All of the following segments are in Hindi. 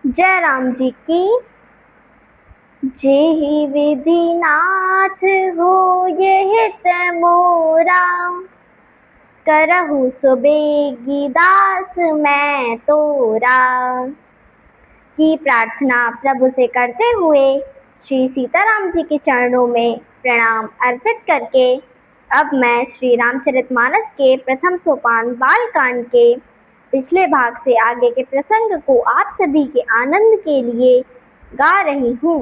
जय राम जी की। जेहि विधि नाथ हो ये हित मोरा, करहु सुबेगी दास मैं तोरा। की प्रार्थना प्रभु से करते हुए श्री सीताराम जी के चरणों में प्रणाम अर्पित करके अब मैं श्री रामचरितमानस के प्रथम सोपान बालकांड के पिछले भाग से आगे के प्रसंग को आप सभी के आनंद के लिए गा रही हूँ।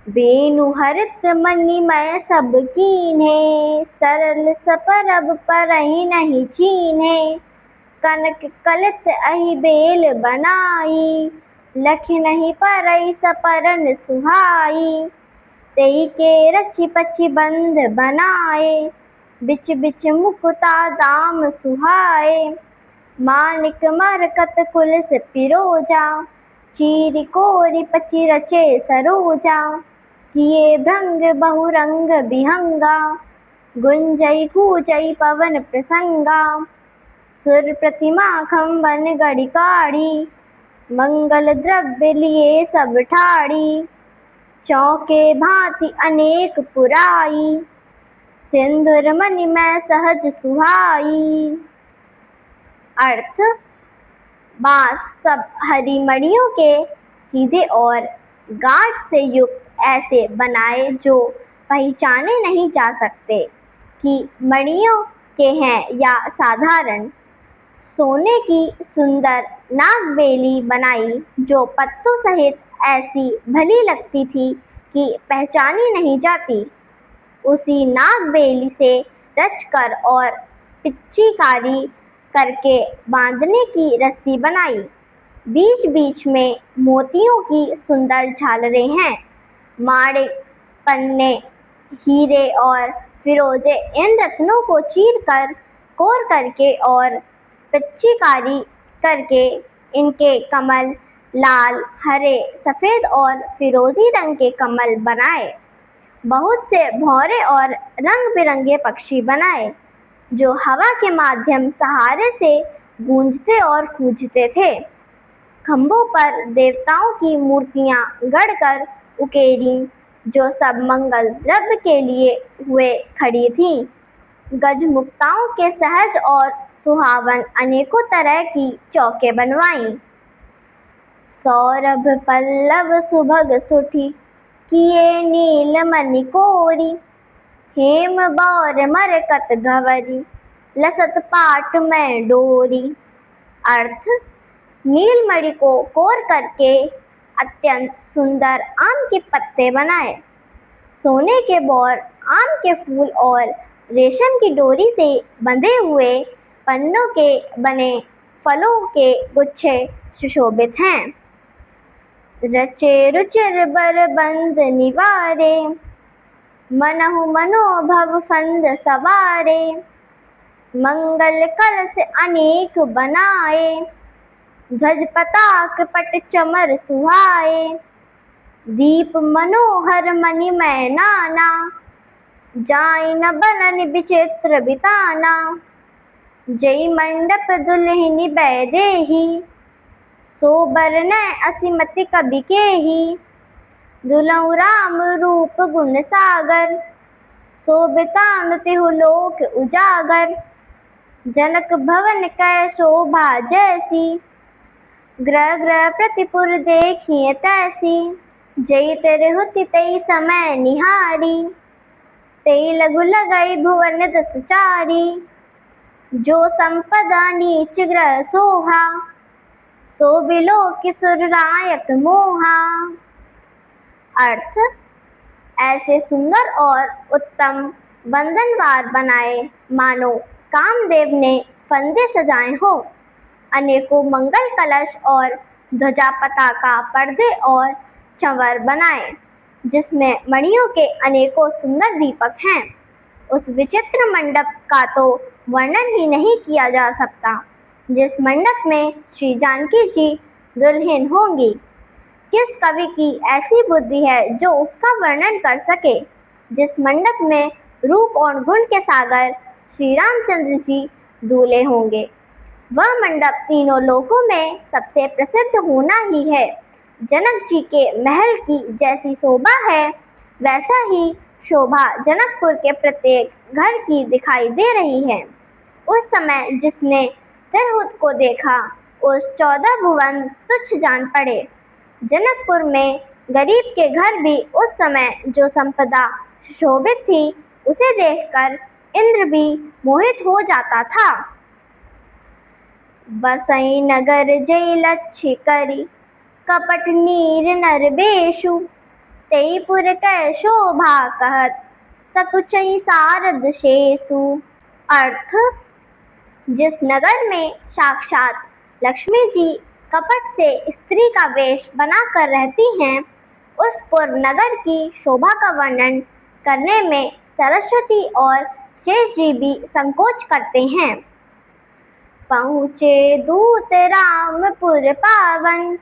बेनु हरित मणिमय सब कीन्हे, सरल सपरब परहि नहीं चीन्हे। कनक कलित अहि बेल बनाई, लखि नहीं परई सपरन सुहाई। तेई के रचि पचि बंध बनाए, बिच बिच मुकुता दाम सुहाए। मानिक मरकत कुलिस पिरोजा, चीरि कोरि पचि रचे सरोजा। किए भृंग बहुरंग बिहंगा, गुंजई कूजई पवन प्रसंगा। सुर प्रतिमा खंबन गढ़ि काढ़ी, मंगल द्रव्य लिए सब ठाड़ी। चौके भांति अनेक पुराई, सिंदूर मणिमय सहज सुहाई। अर्थ: बांस सब हरी मणियों के सीधे और गांठ से युक्त ऐसे बनाए जो पहचाने नहीं जा सकते कि मणियों के हैं या साधारण। सोने की सुंदर नागबेली बनाई जो पत्तों सहित ऐसी भली लगती थी कि पहचानी नहीं जाती। उसी नागबेली से रचकर और पिच्चीकारी करके बांधने की रस्सी बनाई। बीच बीच में मोतियों की सुंदर झालरें हैं। माणिक, पन्ने, हीरे और फिरोजे इन रत्नों को चीरकर, कोर करके और पिच्चीकारी करके इनके कमल लाल, हरे, सफेद और फिरोजी रंग के कमल बनाए। बहुत से भौरे और रंग बिरंगे पक्षी बनाए जो हवा के माध्यम सहारे से गूंजते और कूजते थे। खंभों पर देवताओं की मूर्तियां गढ़कर उकेरी जो सब मंगल द्रव्य के लिए हुए खड़ी थीं। गजमुक्ताओं के सहज और सुहावन अनेकों तरह की चौके बनवाईं। सौरभ पल्लव सुभग सुठी, किए नील मणि कोरी। हेम बौर मरकत गवरी, लसत पाट में डोरी। अर्थ: नीलमणि को कोर करके अत्यंत सुंदर आम के पत्ते बनाए। सोने के बौर, आम के फूल और रेशम की डोरी से बंधे हुए पन्नों के बने फलों के गुच्छे सुशोभित हैं। रचे रुचिर बर बंद निवारे, मनहु मनोभव फंद सवारे। मंगल कलश अनेक बनाए, ध्वज पताक पट चमर सुहाए। दीप मनोहर मणिमय नाना, जाई न बनन विचित्र बिताना। जय मंडप दुल्हिनी बैदेही, सोबर न असिमति कवि केही। दुलहु राम रूप गुण सागर, शोभितानु तिहु लोक उजागर। जनक भवन कै शोभा जैसी, ग्रह ग्रह प्रतिपुर देखिए तैसी। जय तिरहुति तई समय निहारी, तई लघु लगई भुवन दस चारी। जो संपदा नीच ग्रह सोहा, सो बिलोकि सुर रायक मोहा। अर्थ: ऐसे सुंदर और उत्तम बंधनवार बनाए मानो कामदेव ने फंदे सजाए हों। अनेकों मंगल कलश और ध्वजा पताका, पर्दे और चंवर बनाए जिसमें मणियों के अनेकों सुंदर दीपक हैं। उस विचित्र मंडप का तो वर्णन ही नहीं किया जा सकता जिस मंडप में श्री जानकी जी दुल्हन होंगी। किस कवि की ऐसी बुद्धि है जो उसका वर्णन कर सके। जिस मंडप में रूप और गुण के सागर श्री रामचंद्र जी दूल्हे होंगे। वह मंडप तीनों लोकों में सबसे प्रसिद्ध होना ही है। जनक जी के महल की जैसी शोभा है, वैसा ही शोभा जनकपुर के प्रत्येक घर की दिखाई दे रही है। उस समय जिसने तिरहुत को देखा, उस 14 भुवन तुच्छ जान पड़े। जनकपुर में गरीब के घर भी उस समय जो संपदा सुशोभित थी, उसे देखकर इंद्र भी मोहित हो जाता था। बसई नगर जय लच्छी करी, कपट नीर नर बेशु, तेईपुर कै शोभा कहत, सकुचई सारद शेषु। अर्थ, जिस नगर में साक्षात लक्ष्मी जी कपट से स्त्री का वेश बनाकर रहती हैं, उस पूर्व नगर की शोभा का वर्णन करने में सरस्वती और शेष जी भी संकोच करते हैं। पहुँचे दूत रामपुर पावन,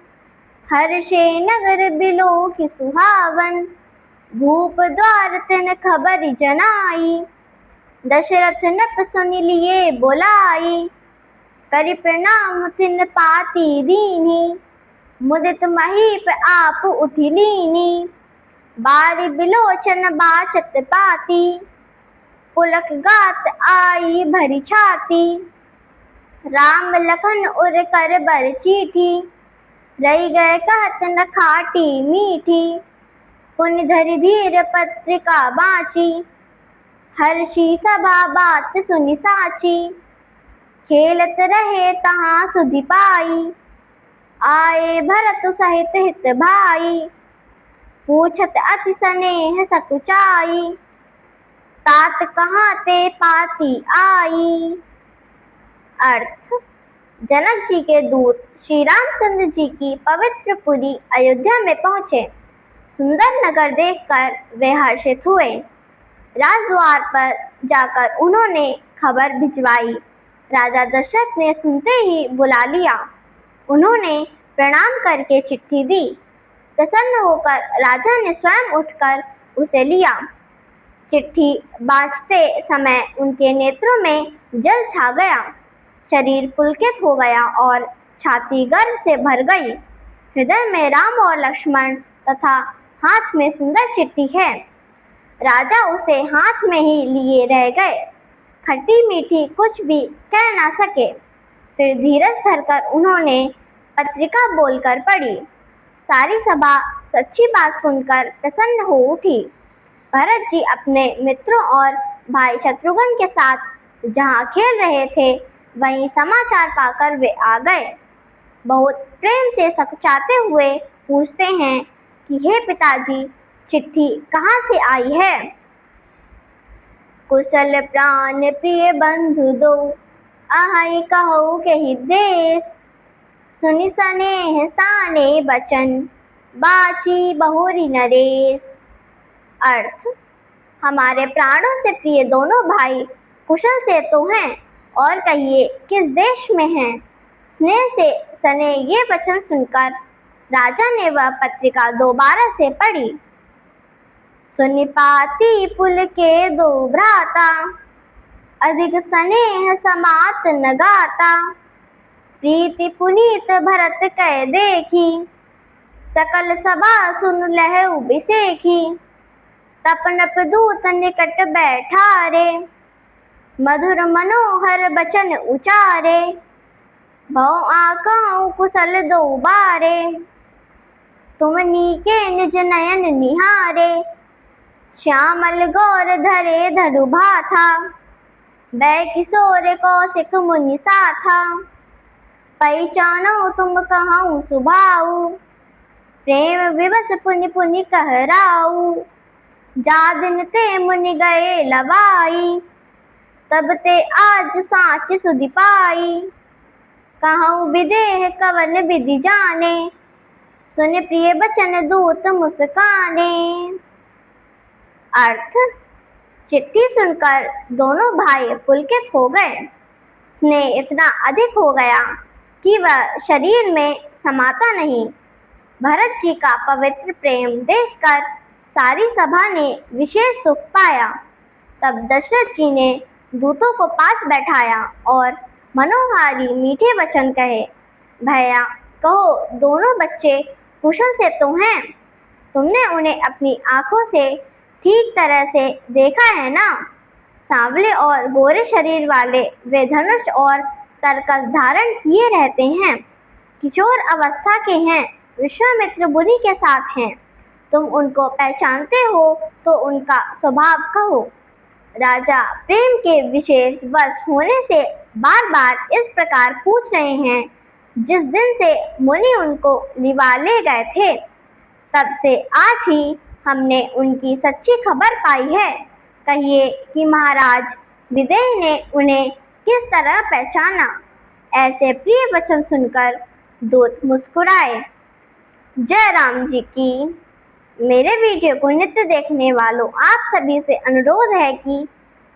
हर्षे नगर बिलो की सुहावन, भूप द्वार तिन खबर जनाई, दशरथ नप सुन लिए बोलाई, करि प्रणाम तिन पाती दीनी, मुदित महीप आप उठी लीनी, बारी बिलोचन बाचत पाती, पुलक गात आई भरी छाती, राम लखन उर कर बर चीठी, रही गए कहत न खाटी मीठी, पुण्य धरि धीर पत्रिका बाँची, हर्षी सभा बात सुनि साची, खेलत रहे तहाँ सुधि पाई, आए भरत सहित हित भाई, पूछत अति स्नेह सकुचाई, तात कहाँ ते पाती आई। अर्थ, जनक जी के दूत श्री रामचंद्र जी की पवित्र पुरी अयोध्या में पहुँचे। सुंदर नगर देखकर वे हर्षित हुए। राजद्वार पर जाकर उन्होंने खबर भिजवाई। राजा दशरथ ने सुनते ही बुला लिया। उन्होंने प्रणाम करके चिट्ठी दी। प्रसन्न होकर राजा ने स्वयं उठकर उसे लिया। चिट्ठी बाँचते समय उनके नेत्रों में जल छा गया, शरीर पुलकित हो गया और छाती गर्व से भर गई। हृदय में राम और लक्ष्मण तथा हाथ में सुंदर चिट्ठी है। राजा उसे हाथ में ही लिए रह गए, खट्टी मीठी कुछ भी कह ना सके। फिर धीरज धरकर उन्होंने पत्रिका बोलकर पढ़ी। सारी सभा सच्ची बात सुनकर प्रसन्न हो उठी। भरत जी अपने मित्रों और भाई शत्रुघ्न के साथ जहाँ खेल रहे थे, वहीं समाचार पाकर वे आ गए। बहुत प्रेम से सकुचाते हुए पूछते हैं कि हे पिताजी, चिट्ठी कहाँ से आई है? कुशल प्राण प्रिय बंधु दो, अहै कहु केहि देश, सुनि स्नेह साने बचन, बाची बहुरी नरेश। अर्थ, हमारे प्राणों से प्रिय दोनों भाई कुशल से तो हैं, और कहिए किस देश में हैं। स्नेह से सने ये वचन सुनकर राजा ने वह पत्रिका दोबारा से पढ़ी। सुनि पाती पुल के दो भ्राता, अधिक स्नेह समात न गाता, प्रीति पुनीत भरत कै देखी, सकल सभा सुन लहु बिसेखी, तपनप दूत निकट बैठारे, मधुर मनोहर बचन उचारे, भौ आकहु कुशल दो बारे, तुम नीके निज नयन निहारे, श्यामल गौर धरे धरु भाथा, बै किशोर कौशिक मुनि साथा, पहिचानो तुम कहूँ सुभाऊ, प्रेम विवश पुनि पुनि कहराऊ, जा दिन ते मुनि गए लवाई, तब ते आज साँच सुधि पाई, कहूँ विदेह कवन विधि जाने, सुन प्रिय बचन दूत मुस्काने। अर्थ, चिट्ठी सुनकर दोनों भाई पुलकित हो गए। स्नेह इतना अधिक हो गया कि वह शरीर में समाता नहीं। भरत जी का पवित्र प्रेम देखकर सारी सभा ने विशेष सुख पाया। तब दशरथ जी ने दूतों को पास बैठाया और मनोहारी मीठे वचन कहे। भैया कहो, दोनों बच्चे कुशल से तो हैं? तुमने उन्हें अपनी आंखों से ठीक तरह से देखा है ना? सांवले और गोरे शरीर वाले वे धनुष और तरकस धारण किए रहते हैं। किशोर अवस्था के हैं, विश्वामित्र मुनि के साथ हैं। तुम उनको पहचानते हो तो उनका स्वभाव कहो। राजा प्रेम के विशेष वश होने से बार बार इस प्रकार पूछ रहे हैं। जिस दिन से मुनि उनको लिवा ले गए थे, तब से आज ही हमने उनकी सच्ची खबर पाई है। कहिए कि महाराज विदेह ने उन्हें किस तरह पहचाना। ऐसे प्रिय वचन सुनकर दूत मुस्कुराए। जय राम जी की। मेरे वीडियो को नित्य देखने वालों आप सभी से अनुरोध है कि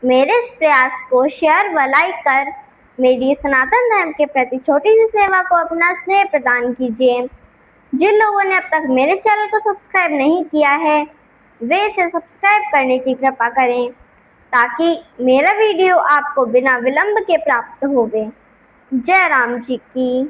मेरे इस प्रयास को शेयर व लाइक कर मेरी सनातन धर्म के प्रति छोटी सी सेवा को अपना स्नेह प्रदान कीजिए। जिन लोगों ने अब तक मेरे चैनल को सब्सक्राइब नहीं किया है, वे इसे सब्सक्राइब करने की कृपा करें, ताकि मेरा वीडियो आपको बिना विलंब के प्राप्त होवे। जय राम जी की।